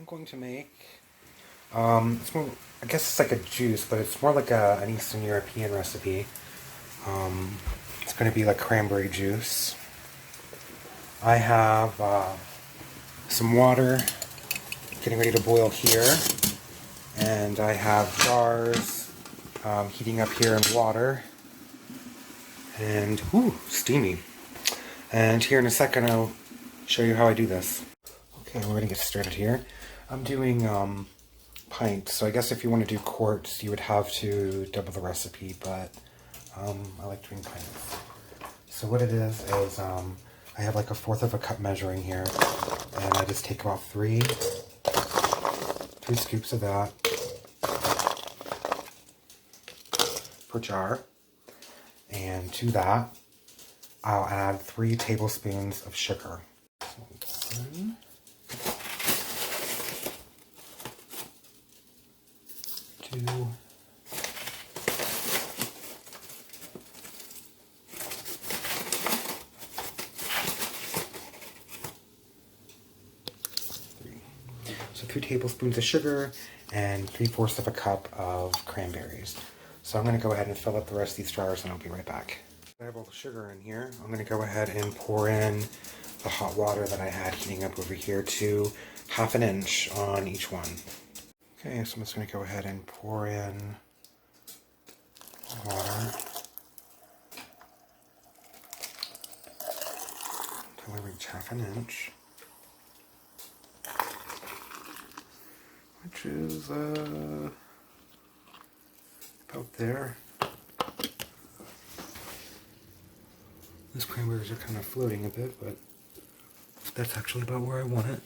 I'm going to make, it's more, I guess it's like a juice, but it's more like an Eastern European recipe. It's going to be like cranberry juice. I have some water getting ready to boil here, and I have jars heating up here in water, and ooh, steamy. And here in a second I'll show you how I do this. Okay, we're going to get started here. I'm doing pints, so I guess if you want to do quarts, you would have to double the recipe, but I like doing pints. So what it is I have like 1/4 of a cup measuring here, and I just take about three scoops of that per jar, and to that I'll add 3 tablespoons of sugar. So 1, 2, 3. So 3 tablespoons of sugar and 3/4 of a cup of cranberries. So I'm going to go ahead and fill up the rest of these jars, and I'll be right back. I have all the sugar in here. I'm going to go ahead and pour in the hot water that I had heating up over here to 1/2 inch on each one. Okay, so I'm just going to go ahead and pour in water until I reach 1/2 inch, which is about there. These cranberries are kind of floating a bit, but that's actually about where I want it.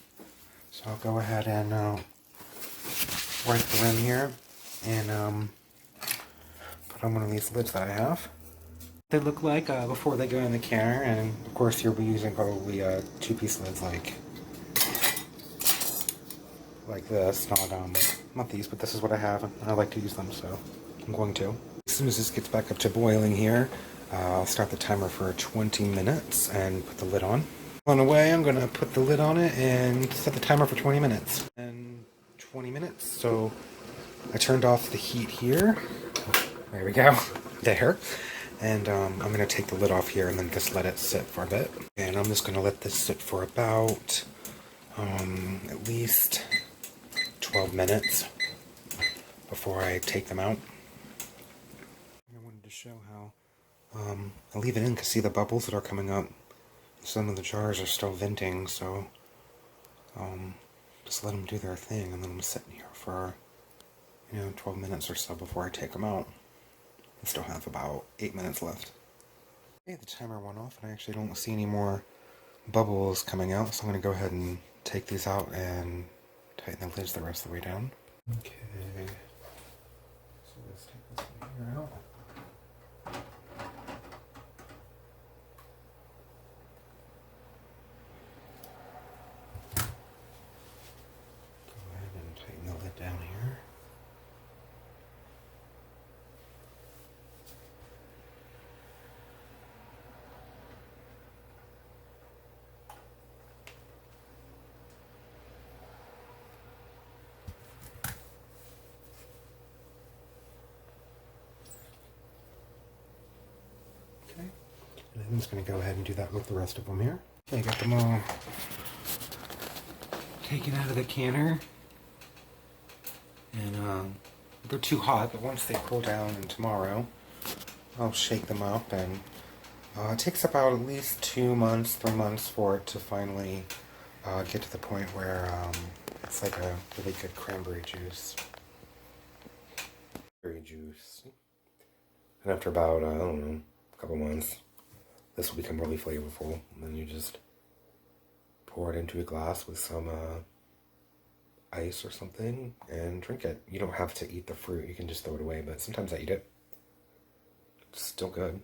So I'll go ahead and wipe the rim here and put on one of these lids that I have. They look like before they go in the canner, and of course you'll be using probably 2-piece lids like this, not these, but this is what I have, and I like to use them, so I'm going to. As soon as this gets back up to boiling here, I'll start the timer for 20 minutes and put the lid on. On the way, I'm going to put the lid on it and set the timer for 20 minutes. And 20 minutes, so I turned off the heat here. There we go. There. And I'm going to take the lid off here and then just let it sit for a bit. And I'm just going to let this sit for about at least 12 minutes before I take them out. I wanted to show how I leave it in because see the bubbles that are coming up. Some of the jars are still venting, so just let them do their thing and then I'm sitting here for 12 minutes or so before I take them out. I still have about 8 minutes left. Okay, the timer went off and I actually don't see any more bubbles coming out, so I'm going to go ahead and take these out and tighten the lids the rest of the way down. Okay, so let's take this one here out. Down here. Okay, and I'm just going to go ahead and do that with the rest of them here. Okay, I got them all taken out of the canner. And they're too hot, but once they cool down and tomorrow, I'll shake them up, and it takes about at least 2 months, 3 months for it to finally get to the point where it's like a really good cranberry juice. And after about, I don't know, a couple months, this will become really flavorful, and then you just pour it into a glass with some ice or something and drink it. You don't have to eat the fruit, you can just throw it away, but sometimes I eat it. It's still good.